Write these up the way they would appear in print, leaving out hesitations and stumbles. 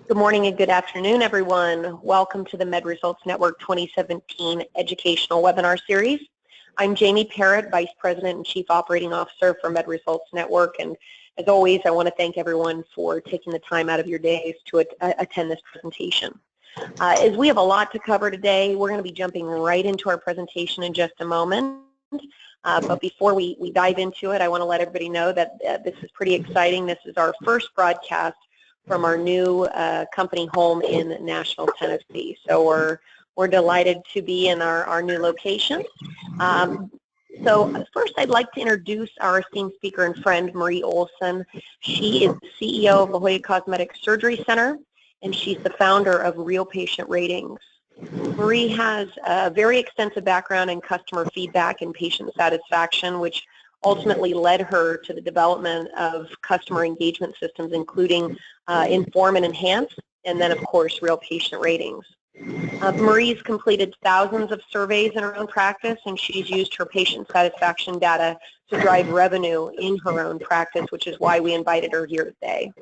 Good morning and good afternoon, everyone. Welcome to the Med Results Network 2017 Educational Webinar Series. I'm Jamie Parrott, Vice President and Chief Operating Officer for Med Results Network, and as always, I want to thank everyone for taking the time out of your days to attend this presentation. As we have a lot to cover today, we're going to be jumping right into our presentation in just a moment. But before we dive into it, I want to let everybody know that this is pretty exciting. This is our first broadcast from our new company home in Nashville, Tennessee. So we're delighted to be in our new location. So first, I'd like to introduce our esteemed speaker and friend, Marie Olesen. She is the CEO of La Jolla Cosmetic Surgery Center, and she's the founder of RealPatientRatings. Marie has a very extensive background in customer feedback and patient satisfaction, which ultimately led her to the development of customer engagement systems, including Inform and Enhance, and then, of course, RealPatientRatings. Marie's completed thousands of surveys in her own practice, and she's used her patient satisfaction data to drive revenue in her own practice, which is why we invited her here today.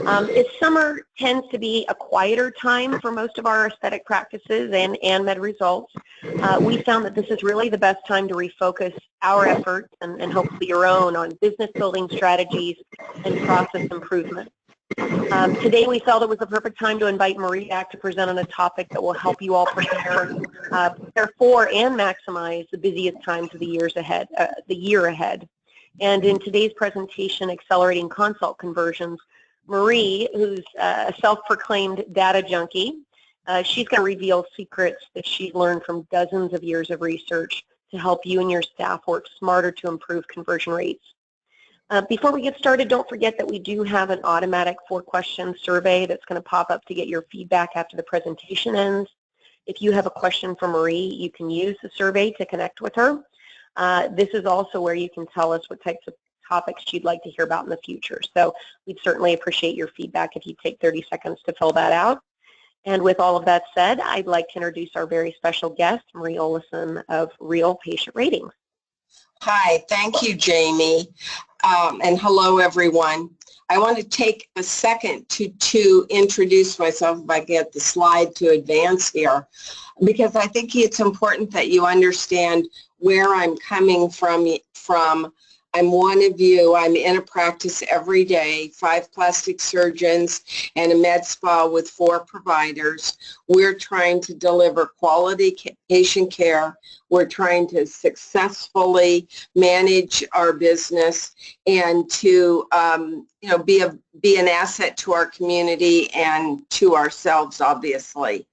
As summer tends to be a quieter time for most of our aesthetic practices and Med Results, we found that this is really the best time to refocus our efforts and hopefully your own on business building strategies and process improvement. Today we felt it was the perfect time to invite Marie back to present on a topic that will help you all prepare for and maximize the busiest times of the year ahead. And in today's presentation, Accelerating Consult Conversions, Marie, who's a self-proclaimed data junkie, she's going to reveal secrets that she's learned from dozens of years of research to help you and your staff work smarter to improve conversion rates. Before we get started, don't forget that we do have an automatic 4-question survey that's going to pop up to get your feedback after the presentation ends. If you have a question for Marie, you can use the survey to connect with her. This is also where you can tell us what types of topics you'd like to hear about in the future. So we'd certainly appreciate your feedback if you take 30 seconds to fill that out. And with all of that said, I'd like to introduce our very special guest, Marie Olesen of RealPatientRatings. Hi, thank you, Jamie, and hello, everyone. I want to take a second to introduce myself, if I get the slide to advance here, because I think it's important that you understand where I'm coming from. I'm one of you. I'm in a practice every day, 5 plastic surgeons and a med spa with 4 providers. We're trying to deliver quality patient care. We're trying to successfully manage our business and to be an asset to our community and to ourselves, obviously.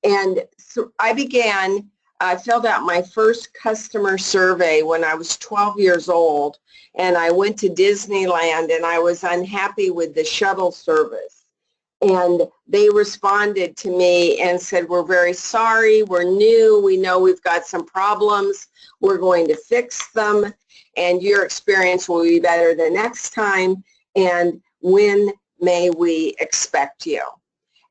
And so I filled out my first customer survey when I was 12 years old, and I went to Disneyland, and I was unhappy with the shuttle service. And they responded to me and said, "We're very sorry, we're new, we know we've got some problems, we're going to fix them, and your experience will be better the next time, and when may we expect you?"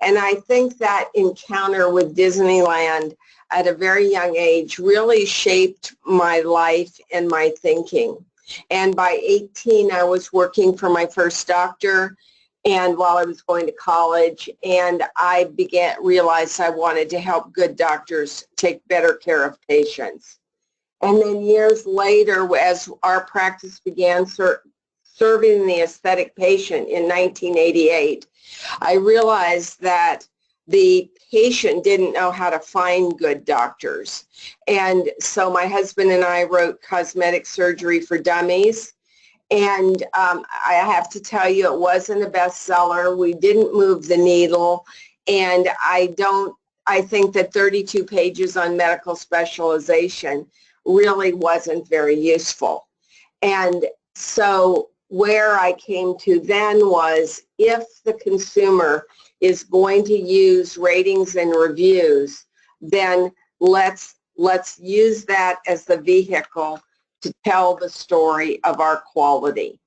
And I think that encounter with Disneyland at a very young age really shaped my life and my thinking. And by 18, I was working for my first doctor, and while I was going to college, and I realized I wanted to help good doctors take better care of patients. And then years later, as our practice began serving the aesthetic patient in 1988, I realized that the patient didn't know how to find good doctors. And so my husband and I wrote Cosmetic Surgery for Dummies. And I have to tell you, it wasn't a bestseller. We didn't move the needle. And I think that 32 pages on medical specialization really wasn't very useful. And so where I came to then was, if the consumer is going to use ratings and reviews, then let's use that as the vehicle to tell the story of our quality.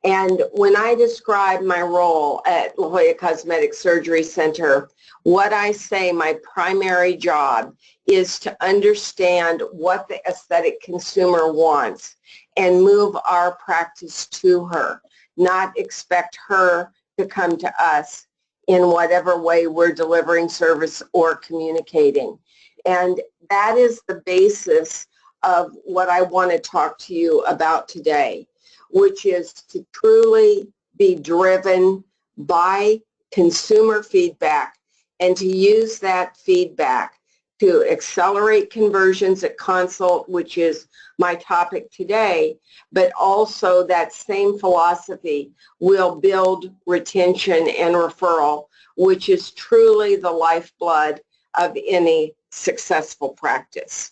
And when I describe my role at La Jolla Cosmetic Surgery Center, what I say my primary job is to understand what the aesthetic consumer wants and move our practice to her, not expect her to come to us in whatever way we're delivering service or communicating. And that is the basis of what I want to talk to you about today, which is to truly be driven by consumer feedback and to use that feedback to accelerate conversions at consult, which is my topic today, but also that same philosophy will build retention and referral, which is truly the lifeblood of any successful practice.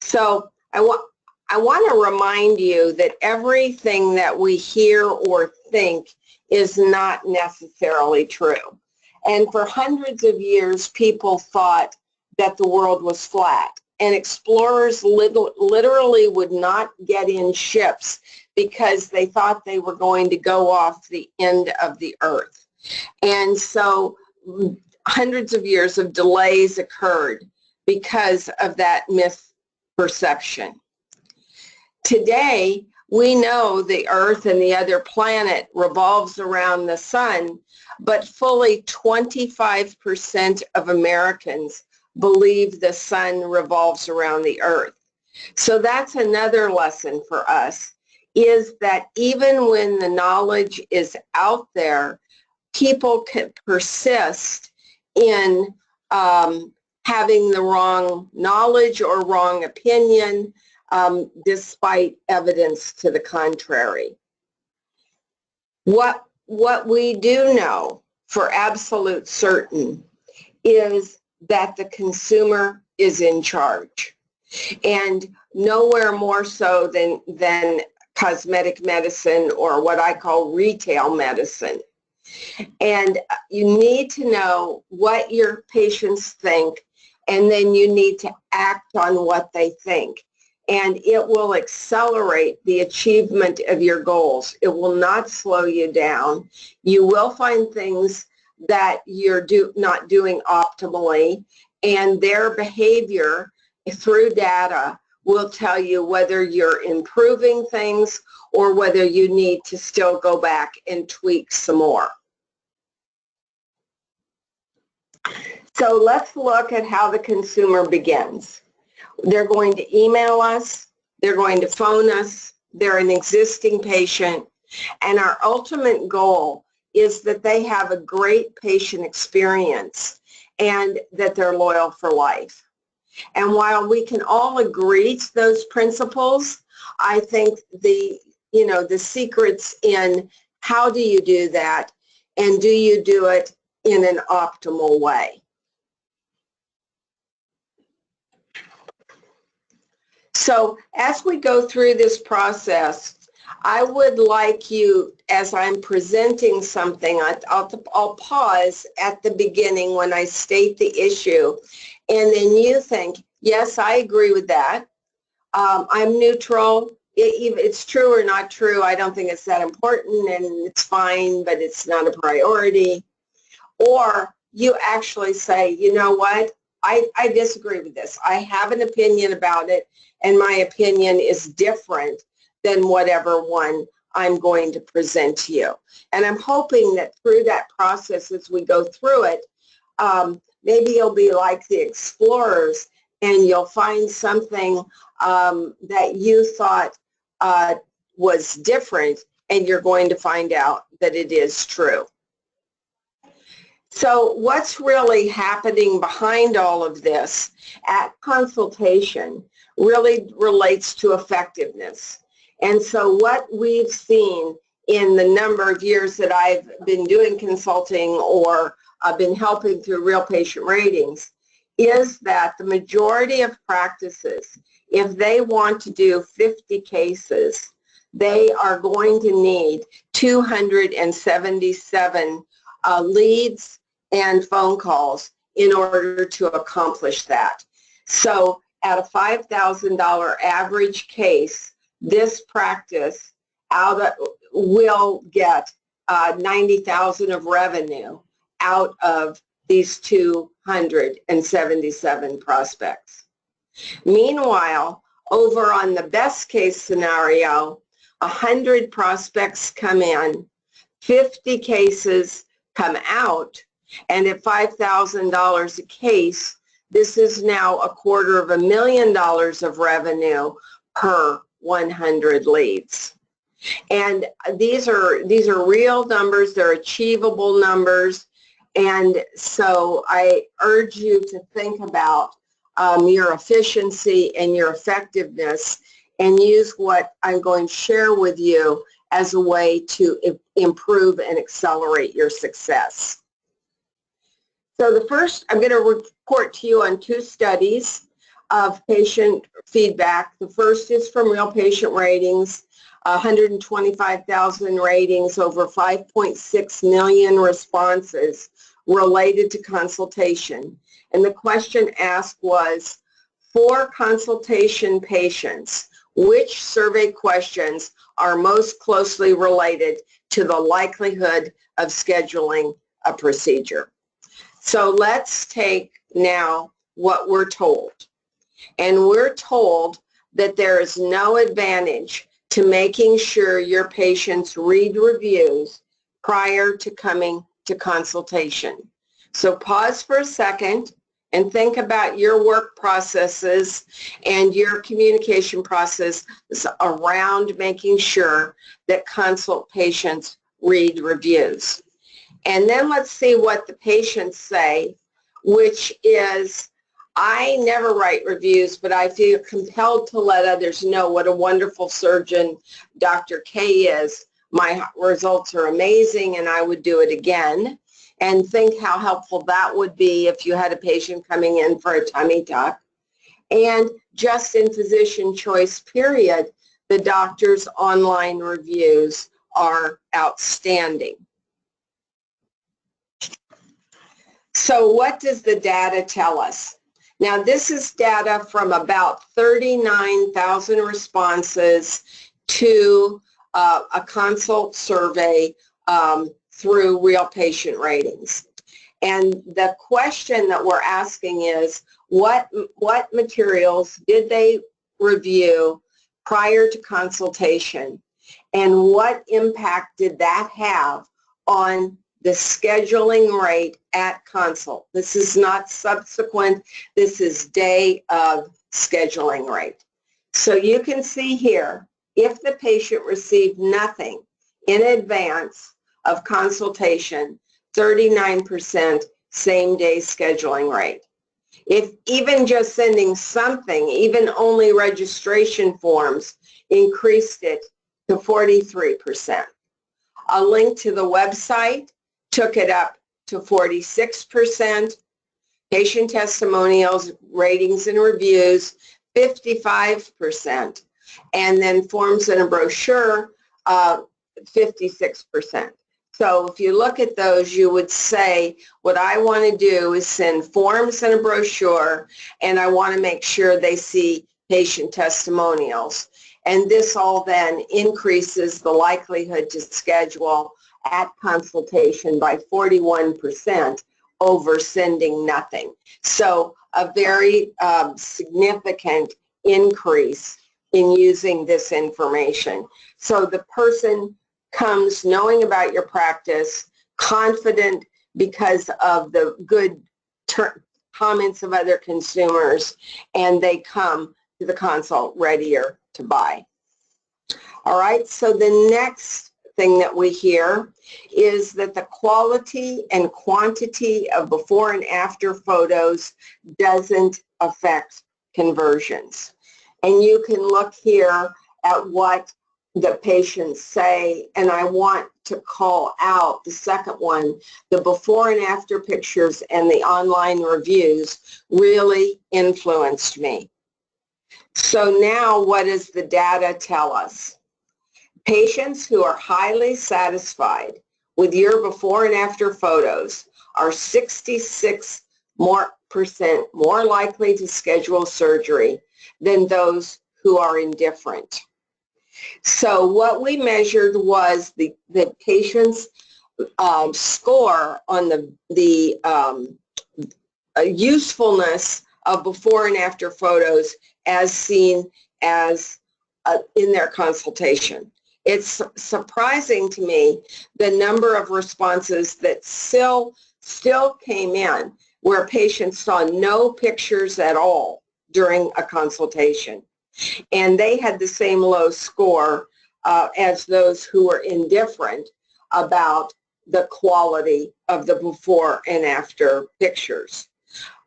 So I want to remind you that everything that we hear or think is not necessarily true. And for hundreds of years, people thought that the world was flat. And explorers literally would not get in ships because they thought they were going to go off the end of the earth. And so hundreds of years of delays occurred because of that misperception. Today, we know the earth and the other planet revolves around the sun, but fully 25% of Americans believe the sun revolves around the earth. So that's another lesson for us, is that even when the knowledge is out there, people can persist in having the wrong knowledge or wrong opinion despite evidence to the contrary. What we do know for absolute certain is that the consumer is in charge, and nowhere more so than cosmetic medicine or what I call retail medicine. And you need to know what your patients think, and then you need to act on what they think. And it will accelerate the achievement of your goals. It will not slow you down. You will find things that you're not doing optimally, and their behavior through data will tell you whether you're improving things or whether you need to still go back and tweak some more. So let's look at how the consumer begins. They're going to email us, they're going to phone us, they're an existing patient, and our ultimate goal is that they have a great patient experience and that they're loyal for life. And while we can all agree to those principles, I think the secret's in how do you do that, and do you do it in an optimal way. So as we go through this process, I would like you, as I'm presenting something, I'll pause at the beginning when I state the issue, and then you think, yes, I agree with that. I'm neutral. It's true or not true. I don't think it's that important, and it's fine, but it's not a priority. Or you actually say, you know what, I disagree with this. I have an opinion about it, and my opinion is different than whatever one I'm going to present to you. And I'm hoping that through that process, as we go through it, maybe you'll be like the explorers, and you'll find something that you thought was different, and you're going to find out that it is true. So what's really happening behind all of this at consultation really relates to effectiveness. And so what we've seen in the number of years that I've been doing consulting or I've been helping through Real Patient Ratings is that the majority of practices, if they want to do 50 cases, they are going to need 277 leads and phone calls in order to accomplish that. So at a $5,000 average case, this practice will get $90,000 of revenue out of these 277 prospects. Meanwhile, over on the best case scenario, 100 prospects come in, 50 cases, come out, and at $5,000 a case, this is now $250,000 of revenue per 100 leads. And these are real numbers, they're achievable numbers, and so I urge you to think about your efficiency and your effectiveness and use what I'm going to share with you as a way to improve and accelerate your success. So the first, I'm going to report to you on 2 studies of patient feedback. The first is from Real Patient Ratings, 125,000 ratings, over 5.6 million responses related to consultation. And the question asked was, for consultation patients, which survey questions are most closely related to the likelihood of scheduling a procedure? So let's take now what we're told. And we're told that there is no advantage to making sure your patients read reviews prior to coming to consultation. So pause for a second and think about your work processes and your communication process around making sure that consult patients read reviews. And then let's see what the patients say, which is, I never write reviews, but I feel compelled to let others know what a wonderful surgeon Dr. K is. My results are amazing and I would do it again. And think how helpful that would be if you had a patient coming in for a tummy tuck. And just in physician choice period, the doctor's online reviews are outstanding. So what does the data tell us? Now this is data from about 39,000 responses to a consult survey through Real Patient Ratings. And the question that we're asking is, what materials did they review prior to consultation, and what impact did that have on the scheduling rate at consult? This is not subsequent, this is day of scheduling rate. So you can see here, if the patient received nothing in advance of consultation, 39% same-day scheduling rate. If even just sending something, even only registration forms, increased it to 43%. A link to the website took it up to 46%. Patient testimonials, ratings and reviews, 55%. And then forms and a brochure, 56%. So if you look at those, you would say, what I want to do is send forms and a brochure, and I want to make sure they see patient testimonials. And this all then increases the likelihood to schedule at consultation by 41% over sending nothing. So a very significant increase in using this information. So the person comes knowing about your practice, confident because of the good comments of other consumers, and they come to the consult readier to buy. All right, so the next thing that we hear is that the quality and quantity of before and after photos doesn't affect conversions. And you can look here at what the patients say, and I want to call out the second one. The before and after pictures and the online reviews really influenced me. So now what does the data tell us? Patients who are highly satisfied with your before and after photos are 66% more likely to schedule surgery than those who are indifferent. So what we measured was the patient's score on the usefulness of before and after photos as seen as in their consultation. it's surprising to me the number of responses that still came in where patients saw no pictures at all during a consultation. And they had the same low score as those who were indifferent about the quality of the before and after pictures.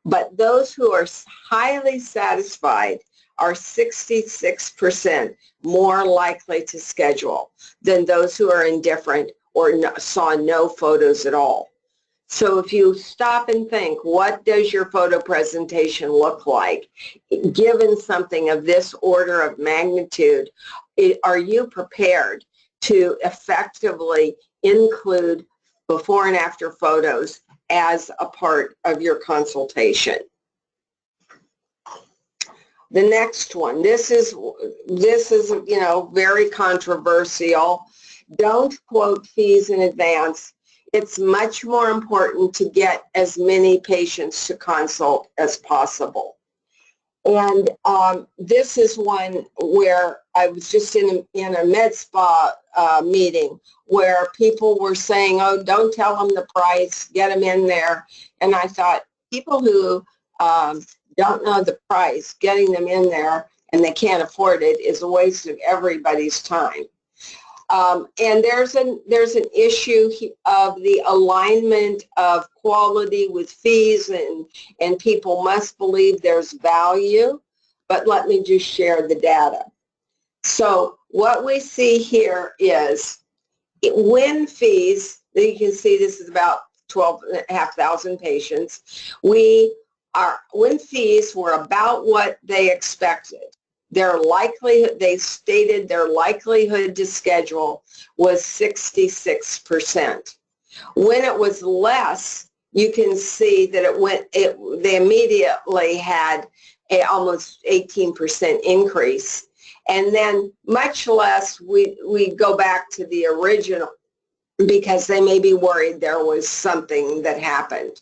But those who are highly satisfied are 66% more likely to schedule than those who are indifferent or saw no photos at all. So if you stop and think, what does your photo presentation look like? Given something of this order of magnitude, are you prepared to effectively include before and after photos as a part of your consultation? The next one, this is very controversial. Don't quote fees in advance. It's much more important to get as many patients to consult as possible. And this is one where I was just in a med spa meeting where people were saying, oh, don't tell them the price, get them in there. And I thought, people who don't know the price, getting them in there and they can't afford it is a waste of everybody's time. And there's an issue of the alignment of quality with fees, and people must believe there's value, but let me just share the data. So what we see here is when fees, you can see this is about 12,500 patients, when fees were about what they expected, they stated their likelihood to schedule was 66%. When it was less, you can see that they immediately had a almost 18% increase. And then much less, we go back to the original because they may be worried there was something that happened.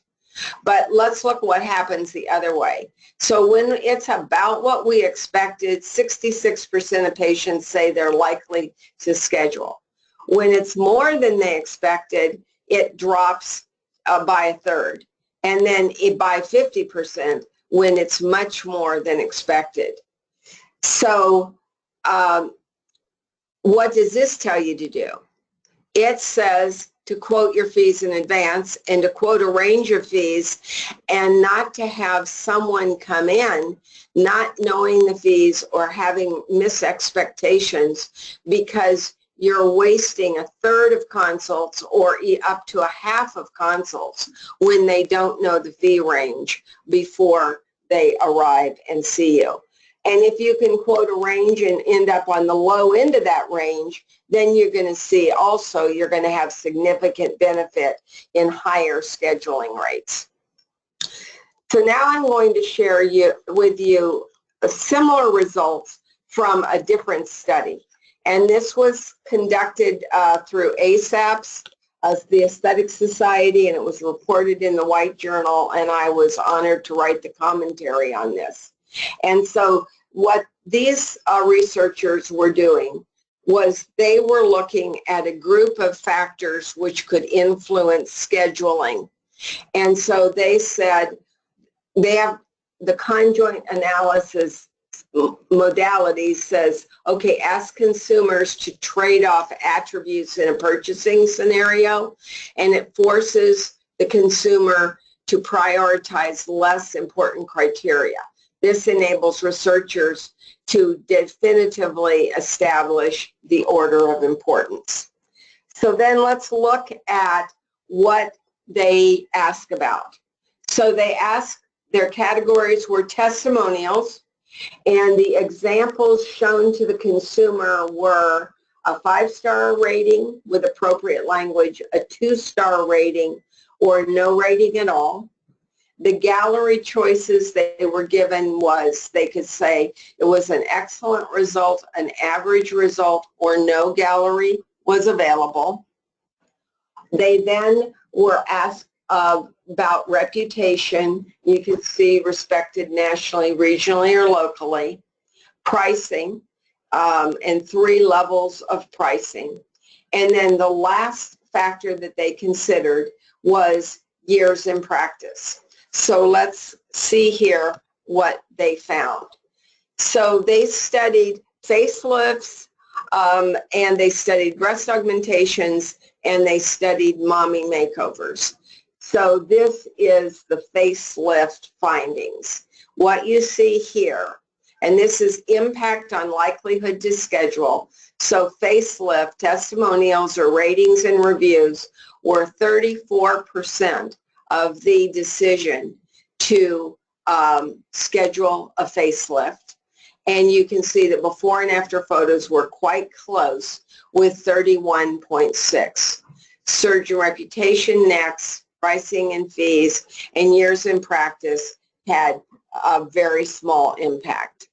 But let's look what happens the other way. So when it's about what we expected, 66% of patients say they're likely to schedule. When it's more than they expected, it drops by a third. And then by 50% when it's much more than expected. So what does this tell you to do? It says to quote your fees in advance and to quote a range of fees, and not to have someone come in not knowing the fees or having misexpectations because you're wasting a third of consults or up to a half of consults when they don't know the fee range before they arrive and see you. And if you can quote a range and end up on the low end of that range, then you're going to see also you're going to have significant benefit in higher scheduling rates. So now I'm going to share with you similar results from a different study. And this was conducted through ASAPS, the Aesthetic Society, and it was reported in the White Journal, and I was honored to write the commentary on this. And so what these researchers were doing was they were looking at a group of factors which could influence scheduling. And so they said they have the conjoint analysis modality says, okay, ask consumers to trade off attributes in a purchasing scenario, and it forces the consumer to prioritize less important criteria. This enables researchers to definitively establish the order of importance. So then let's look at what they ask about. So they ask, their categories were testimonials, and the examples shown to the consumer were a 5-star rating with appropriate language, a 2-star rating, or no rating at all. The gallery choices they were given was, they could say it was an excellent result, an average result, or no gallery was available. They then were asked about reputation. You could see respected nationally, regionally, or locally. Pricing, and 3 levels of pricing. And then the last factor that they considered was years in practice. So let's see here what they found. So they studied facelifts, and they studied breast augmentations, and they studied mommy makeovers. So this is the facelift findings. What you see here, and this is impact on likelihood to schedule. So facelift, testimonials, or ratings and reviews were 34% of the decision to schedule a facelift. And you can see that before and after photos were quite close with 31.6. Surgeon reputation next, pricing and fees, and years in practice had a very small impact.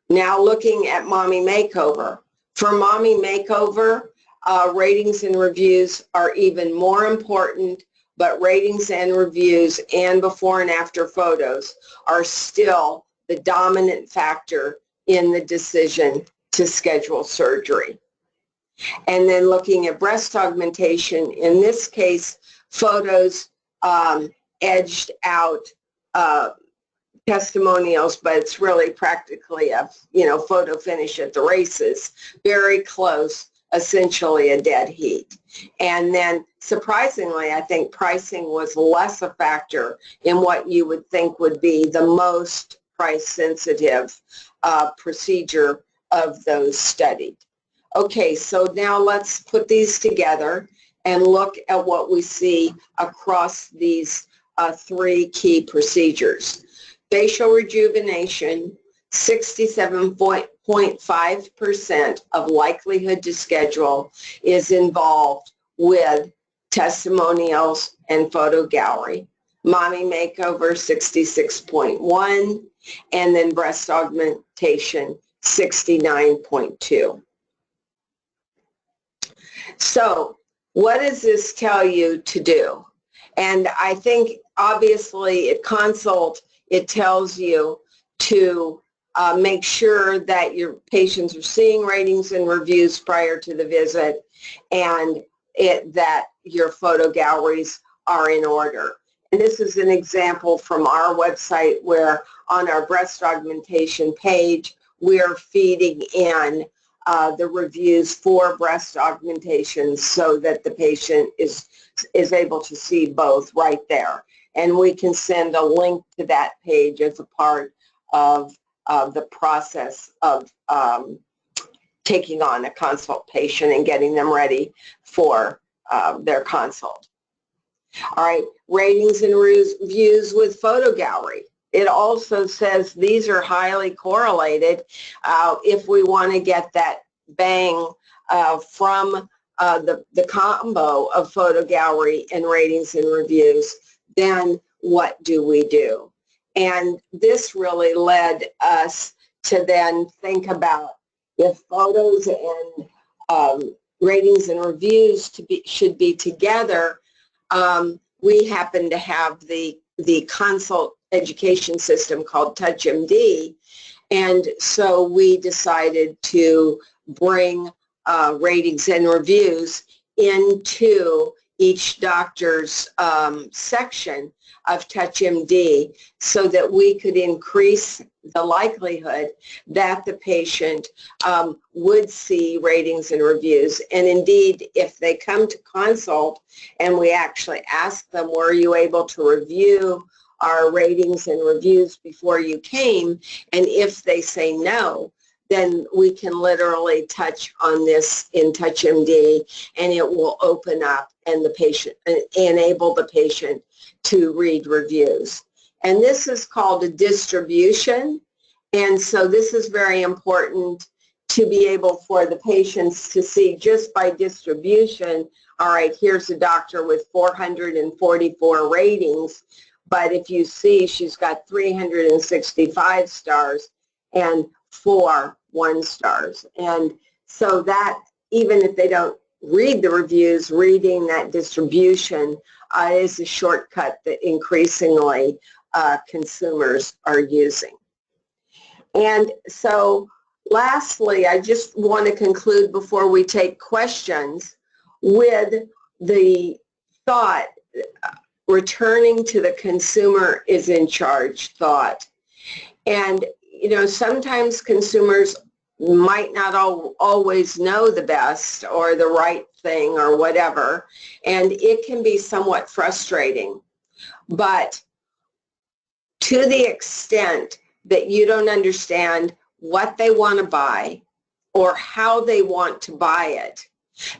Now looking at mommy makeover. For mommy makeover, ratings and reviews are even more important, but ratings and reviews and before and after photos are still the dominant factor in the decision to schedule surgery. And then looking at breast augmentation, in this case, photos edged out testimonials, but it's really practically a photo finish at the races, very close, essentially a dead heat. And then surprisingly, I think pricing was less a factor in what you would think would be the most price sensitive procedure of those studied. Okay, so now let's put these together and look at what we see across these 3 key procedures. Facial rejuvenation, 67.5% of likelihood to schedule is involved with testimonials and photo gallery. Mommy makeover, 66.1%, and then breast augmentation, 69.2%. So what does this tell you to do? And I think obviously at consult, it tells you to make sure that your patients are seeing ratings and reviews prior to the visit, and that your photo galleries are in order. And this is an example from our website where on our breast augmentation page, we're feeding in the reviews for breast augmentations so that the patient is able to see both right there. And we can send a link to that page as a part of the process of taking on a consult patient and getting them ready for their consult. All right, ratings and reviews with photo gallery. It also says these are highly correlated. If we want to get that bang from the combo of photo gallery and ratings and reviews, then what do we do? And this really led us to then think about if photos and ratings and reviews should be together. We happen to have the consult education system called TouchMD, and so we decided to bring ratings and reviews into each doctor's section of TouchMD so that we could increase the likelihood that the patient would see ratings and reviews. And indeed, if they come to consult and we actually ask them, were you able to review our ratings and reviews before you came? And if they say no, then we can literally touch on this in TouchMD, and it will open up and the patient enable the patient to read reviews. And this is called a distribution, and so this is very important to be able for the patients to see just by distribution. All right, here's a doctor with 444 ratings, but if you see she's got 365 stars and 4 1-stars. And so that, even if they don't read the reviews, reading that distribution is a shortcut that increasingly consumers are using. And so lastly, I just want to conclude before we take questions with the thought, returning to the consumer is in charge thought. And, you know, sometimes consumers might not always know the best or the right thing or whatever, and it can be somewhat frustrating. But to the extent that you don't understand what they want to buy or how they want to buy it,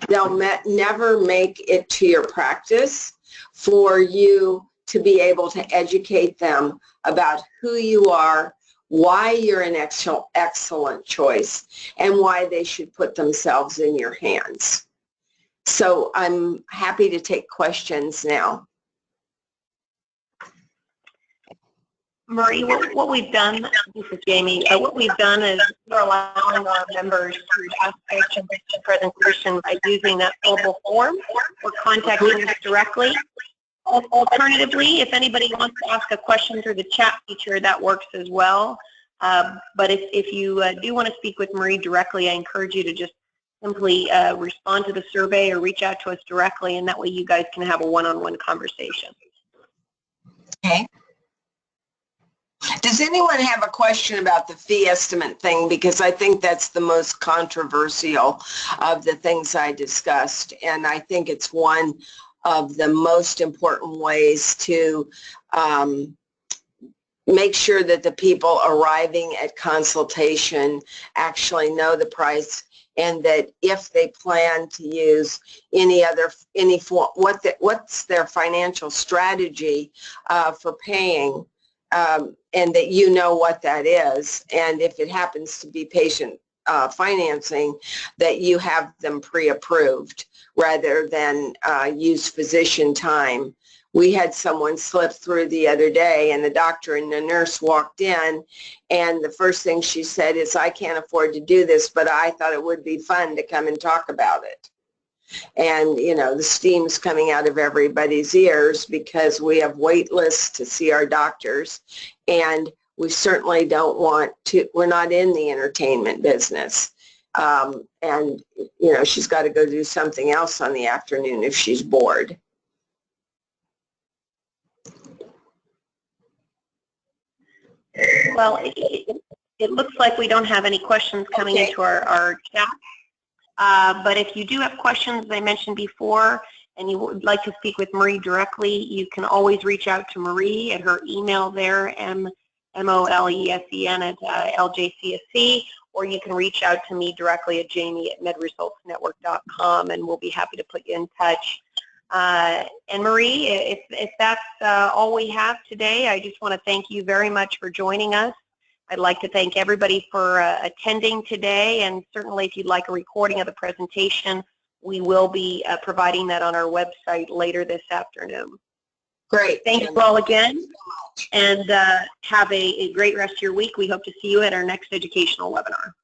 they'll never make it to your practice for you to be able to educate them about who you are, why you're an excellent choice, and why they should put themselves in your hands. So I'm happy to take questions now. Marie, what we've done, this is Jamie, what we've done is we're allowing our members to ask questions in the presentation by using that fillable form or contacting us directly. Alternatively, if anybody wants to ask a question through the chat feature, that works as well. But if you do want to speak with Marie directly, I encourage you to just simply respond to the survey or reach out to us directly, and that way you guys can have a one-on-one conversation. Okay. Does anyone have a question about the fee estimate thing? Because I think that's the most controversial of the things I discussed, and I think it's one of the most important ways to make sure that the people arriving at consultation actually know the price, and that if they plan to use any form, what's their financial strategy for paying, and that you know what that is, and if it happens to be patient financing, that you have them pre-approved rather than use physician time. We had someone slip through the other day, and the doctor and the nurse walked in, and the first thing she said is, I can't afford to do this, but I thought it would be fun to come and talk about it. And, you know, the steam's coming out of everybody's ears because we have wait lists to see our doctors, and we certainly don't want to, we're not in the entertainment business. And, you know, she's got to go do something else on the afternoon if she's bored. Well, it looks like we don't have any questions coming into our chat. But if you do have questions, as I mentioned before, and you would like to speak with Marie directly, you can always reach out to Marie at her email there, MOLESEN at LJCSC, or you can reach out to me directly at jamie@medresultsnetwork.com, and we'll be happy to put you in touch. And Marie, if that's all we have today, I just want to thank you very much for joining us. I'd like to thank everybody for attending today, and certainly if you'd like a recording of the presentation, we will be providing that on our website later this afternoon. Great. Thank you all again, and have a great rest of your week. We hope to see you at our next educational webinar.